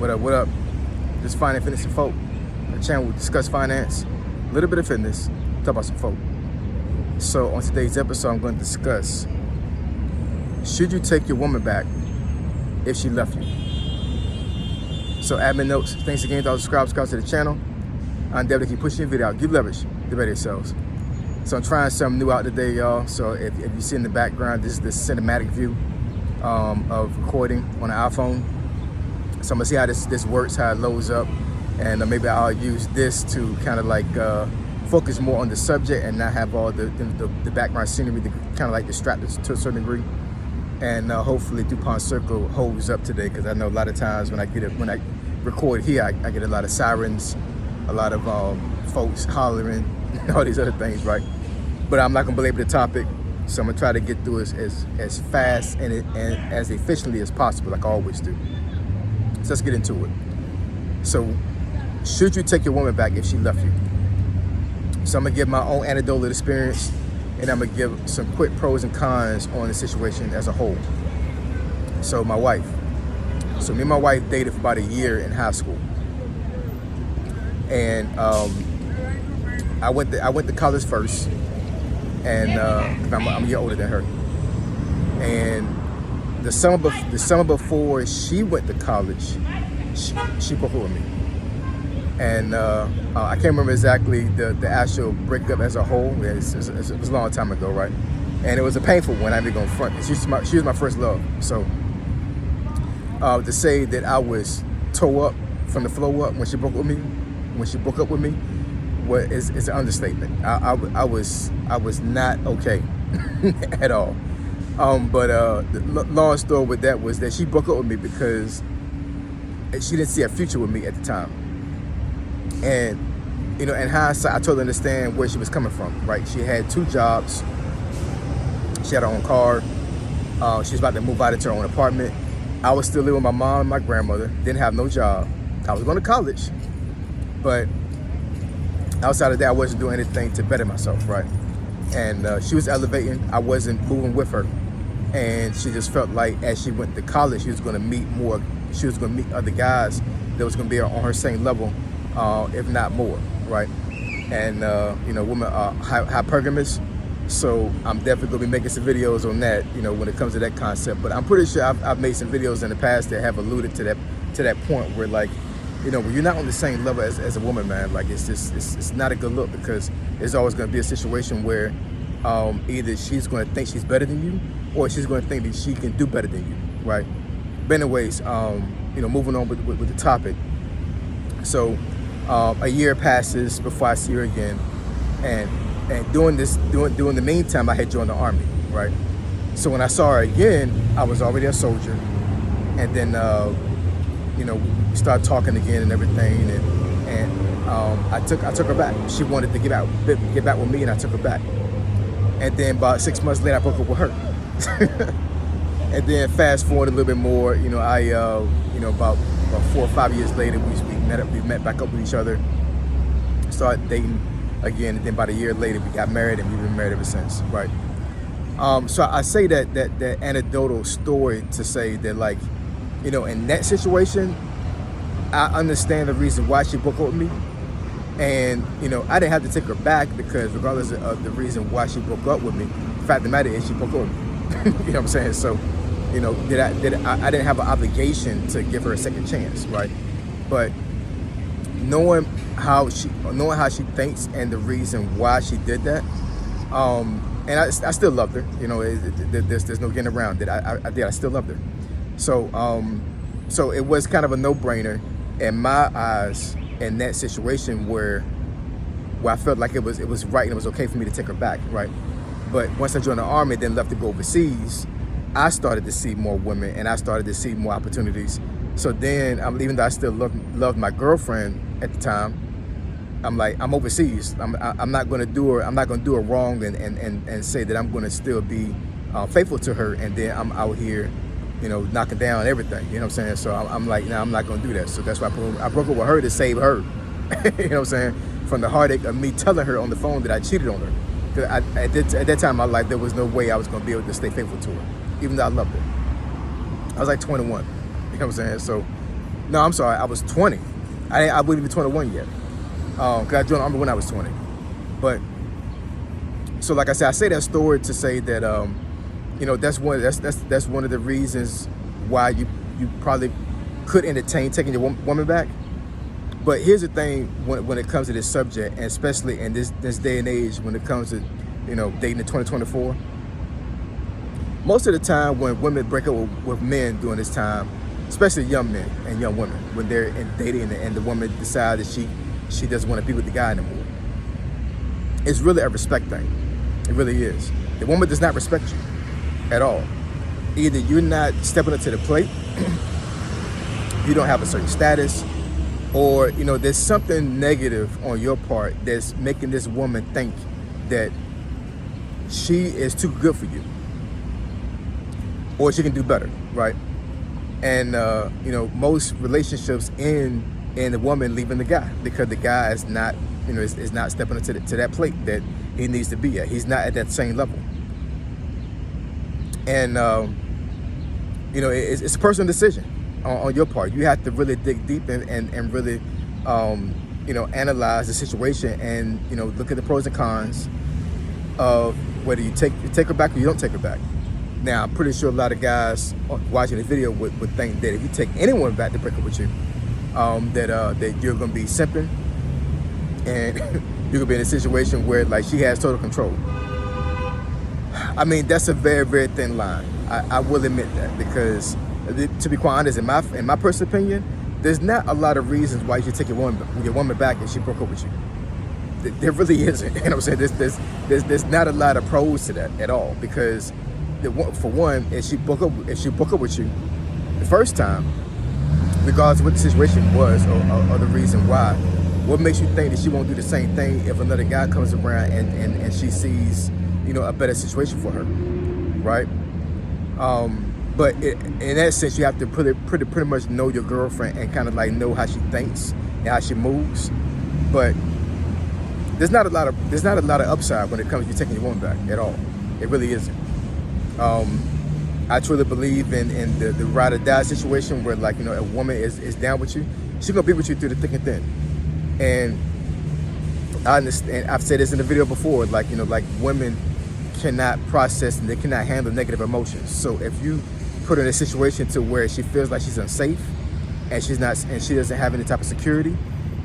What up, what up? This is Finance, Fitness, and Folk. A channel we discuss finance, a little bit of fitness, talk about some folk. So on today's episode, I'm going to discuss, should you take your woman back if she left you? So admin notes, thanks again to all the subscribe to the channel. I endeavor to keep pushing the video out. Give leverage, the better yourselves. So I'm trying something new out today, y'all. So if you see in the background, this is the cinematic view of recording on an iPhone. So I'm gonna see how this works, how it loads up, and maybe I'll use this to kind of like focus more on the subject and not have all the background scenery to kind of like distract us to a certain degree. And hopefully DuPont Circle holds up today, because I know a lot of times when I record here, I get a lot of sirens, a lot of folks hollering, all these other things, right? But I'm not gonna belabor the topic, so I'm gonna try to get through it as fast and as efficiently as possible, like I always do. So let's get into it. So, should you take your woman back if she left you? So I'm gonna give my own anecdotal experience, and I'm gonna give some quick pros and cons on the situation as a whole. So my wife. So me and my wife dated for about a year in high school, and I went to college first, and I'm a year older than her. And the summer before she went to college, she broke up with me. And I can't remember exactly the actual breakup as a whole. It was a long time ago, right? And it was a painful one. I'm not going to front. She was my first love. So to say that I was tore up from the floor up when she broke up with me, is an understatement. I was not okay at all. But the long story with that was that she broke up with me because she didn't see a future with me at the time. And, you know, in hindsight, I totally understand where she was coming from, right? She had 2 jobs. She had her own car. She was about to move out into her own apartment. I was still living with my mom and my grandmother. Didn't have no job. I was going to college. But outside of that, I wasn't doing anything to better myself, right? And she was elevating. I wasn't moving with her. And she just felt like as she went to college, she was going to meet other guys that was going to be on her same level, if not more, right? And, you know, women are hypergamous. So I'm definitely going to be making some videos on that, you know, when it comes to that concept. But I'm pretty sure I've made some videos in the past that have alluded to that point where, like, you know, when you're not on the same level as a woman, man, like it's not a good look, because there's always going to be a situation where either she's going to think she's better than you, or she's going to think that she can do better than you, right? But anyways, you know, moving on with the topic. So a year passes before I see her again, and during the meantime, I had joined the Army, right? So when I saw her again, I was already a soldier, and then you know, we started talking again and everything, and I took her back. She wanted to get back with me, and I took her back. And then about 6 months later, I broke up with her. And then fast forward a little bit more, you know, you know, about 4 or 5 years later, we met back up with each other, started dating again, and then about a year later, we got married, and we've been married ever since, right? So I say that anecdotal story to say that, like, you know, in that situation, I understand the reason why she broke up with me. And, you know, I didn't have to take her back, because regardless of the reason why she broke up with me, the fact of the matter is she broke up with me. You know what I'm saying? So, you know, I didn't have an obligation to give her a second chance, right? But knowing how she thinks and the reason why she did that, and I still loved her. You know, there's no getting around it. I still loved her. So it was kind of a no-brainer in my eyes in that situation where I felt like it was right and it was okay for me to take her back, right? But once I joined the Army, then left to go overseas, I started to see more women, and I started to see more opportunities. So then, even though I still loved my girlfriend at the time, I'm like, I'm overseas. I'm not going to do her wrong and say that I'm going to still be faithful to her, and then I'm out here, you know, knocking down everything. You know what I'm saying? So I'm like, nah, I'm not going to do that. So that's why I broke up with her to save her. You know what I'm saying? From the heartache of me telling her on the phone that I cheated on her. Because at that time in my life, there was no way I was going to be able to stay faithful to her, even though I loved her. I was like 21. You know what I'm saying? So No, I'm sorry. I was 20. I wasn't even 21 yet. Cause I joined the Army when I was 20. But so, like I said, I say that story to say that you know, that's one of the reasons why you probably could entertain taking your woman back. But here's the thing: when it comes to this subject, and especially in this day and age, when it comes to, you know, dating in 2024, most of the time when women break up with men during this time, especially young men and young women, when they're dating and the woman decides that she doesn't want to be with the guy anymore, it's really a respect thing. It really is. The woman does not respect you at all. Either you're not stepping up to the plate, you don't have a certain status, or, you know, there's something negative on your part that's making this woman think that she is too good for you, or she can do better, right? And you know, most relationships end in the woman leaving the guy because the guy is not, you know, is not stepping up to that plate that he needs to be at. He's not at that same level. And you know, it's a personal decision on your part. You have to really dig deep and really you know, analyze the situation and, you know, look at the pros and cons of whether you take her back or you don't take her back. Now, I'm pretty sure a lot of guys watching the video would think that if you take anyone back to break up with you, that you're gonna be simping, and you're gonna be in a situation where, like, she has total control. I mean, that's a very, very thin line. I will admit that, because to be quite honest, in my personal opinion, there's not a lot of reasons why you should take your woman back if she broke up with you. There really isn't. You know what I'm saying? There's not a lot of pros to that at all, because for one, if she broke up with you the first time, regardless of what the situation was or the reason why, what makes you think that she won't do the same thing if another guy comes around and she sees, you know, a better situation for her, right? But in that sense, you have to pretty much know your girlfriend and kind of like know how she thinks and how she moves. But there's not a lot of upside when it comes to you taking your woman back at all. It really isn't. I truly believe in the ride or die situation where, like, you know, a woman is down with you. She's gonna be with you through the thick and thin. And I understand, I've said this in the video before, like, you know, like, women cannot process and they cannot handle negative emotions. So if you put her in a situation to where she feels like she's unsafe and she doesn't have any type of security,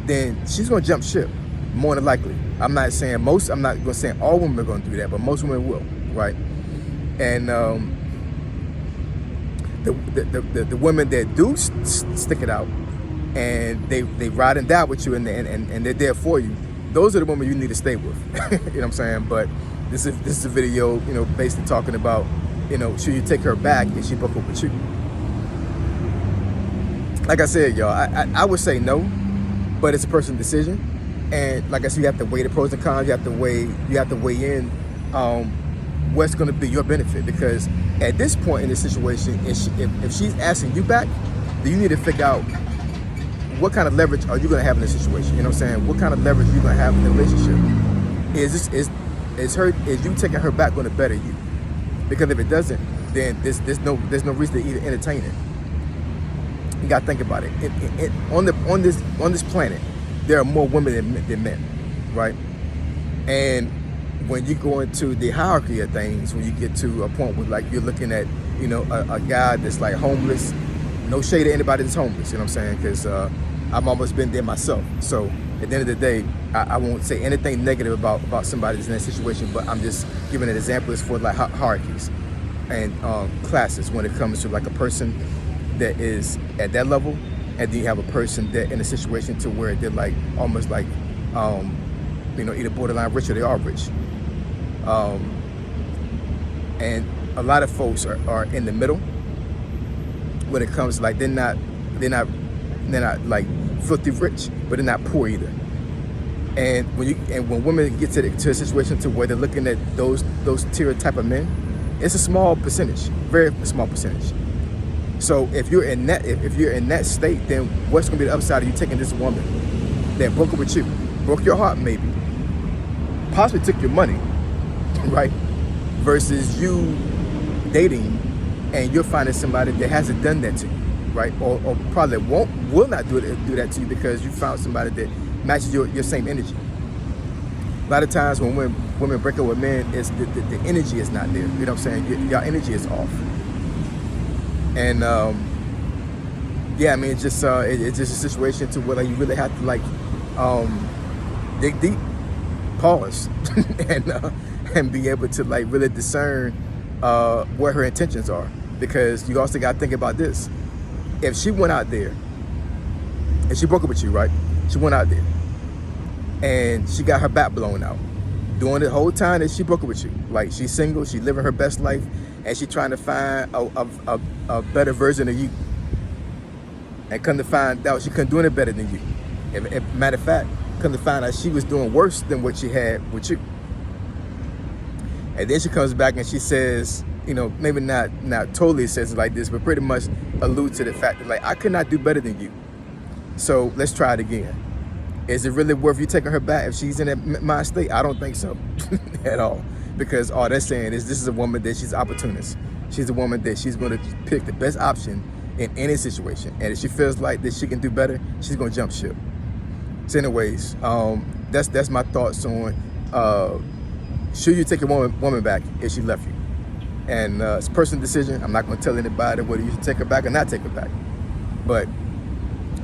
then she's gonna jump ship, more than likely. I'm not gonna say all women are gonna do that, but most women will, right? And the women that do stick it out and they ride and die with you and they're there for you, those are the women you need to stay with. You know what I'm saying? But this is a video, you know, basically talking about, you know, should you take her back if she broke up with you? Like I said, y'all, I would say no, but it's a personal decision. And like I said, you have to weigh the pros and cons. You have to weigh in what's going to be your benefit, because at this point in the situation, if she's asking you back, then you need to figure out what kind of leverage are you going to have in this situation. You know what I'm saying? What kind of leverage are you going to have in the relationship? Is you taking her back going to better you? Because if it doesn't, then there's no reason to even entertain it. You got to think about it. On this planet, there are more women than men, right? And when you go into the hierarchy of things, when you get to a point where, like, you're looking at, you know, a guy that's like homeless, no shade to anybody that's homeless, you know what I'm saying? Because I've almost been there myself. So at the end of the day, I won't say anything negative about somebody that's in that situation, but I'm just giving an example as for like hierarchies and classes when it comes to like a person that is at that level, and then you have a person that in a situation to where they're like almost like you know, either borderline rich or they are rich. And a lot of folks are in the middle when it comes to, like, they're not like filthy rich, but they're not poor either. And when women get to a situation to where they're looking at those tier type of men, it's a small percentage, very small percentage. So if you're in that state, then what's gonna be the upside of you taking this woman that broke up with you, broke your heart maybe, possibly took your money, right? Versus you dating and you're finding somebody that hasn't done that to you. right? Or probably will not do that to you because you found somebody that matches your same energy. A lot of times when women break up with men, it's the energy is not there. You know what I'm saying? Your energy is off. And yeah, I mean, it's just a situation to where like, you really have to like dig deep, pause, and be able to like really discern what her intentions are. Because you also got to think about this: if she went out there and she broke up with you, right? She went out there and she got her back blown out during the whole time that she broke up with you. Like, she's single, she's living her best life, and she's trying to find a better version of you. And come to find out she couldn't do any better than you. If matter of fact, come to find out she was doing worse than what she had with you. And then she comes back and she says, you know, maybe not totally says it like this, but pretty much alludes to the fact that like, I could not do better than you. So let's try it again. Is it really worth you taking her back if she's in that mind state? I don't think so at all. Because all they're saying is this is a woman that she's opportunist. She's a woman that she's going to pick the best option in any situation. And if she feels like that she can do better, she's going to jump ship. So anyways, that's my thoughts on should you take a woman back if she left you? And it's a personal decision. I'm not going to tell anybody whether you should take her back or not take her back. But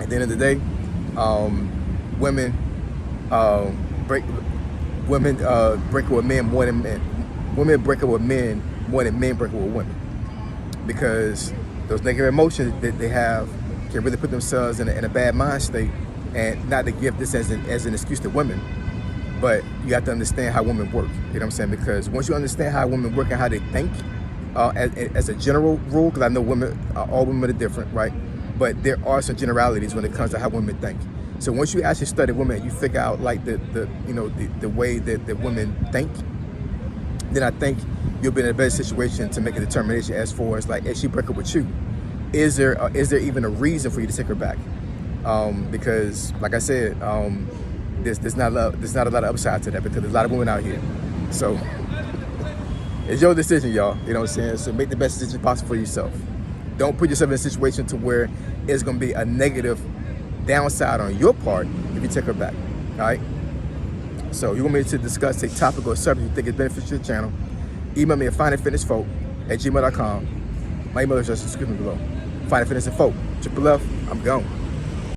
at the end of the day, women break up with men more than men. Women break up with men more than men break up with women, because those negative emotions that they have can really put themselves in a bad mind state. And not to give this as an excuse to women, but you have to understand how women work. You know what I'm saying? Because once you understand how women work and how they think, as a general rule, because I know all women are different, right? But there are some generalities when it comes to how women think. So once you actually study women, you figure out like the way that the women think, then I think you'll be in a better situation to make a determination as far as like, if she break up with you, is there even a reason for you to take her back? Because like I said, there's not a lot of upside to that, because there's a lot of women out here. So it's your decision, y'all. You know what I'm saying? So make the best decision possible for yourself. Don't put yourself in a situation to where it's going to be a negative downside on your part if you take her back. All right? So you want me to discuss a topic or subject you think is beneficial to the channel, email me at findingfitnessfolk@gmail.com. My email address is in the description below. Finding Fitness and Folk, Triple F, I'm gone.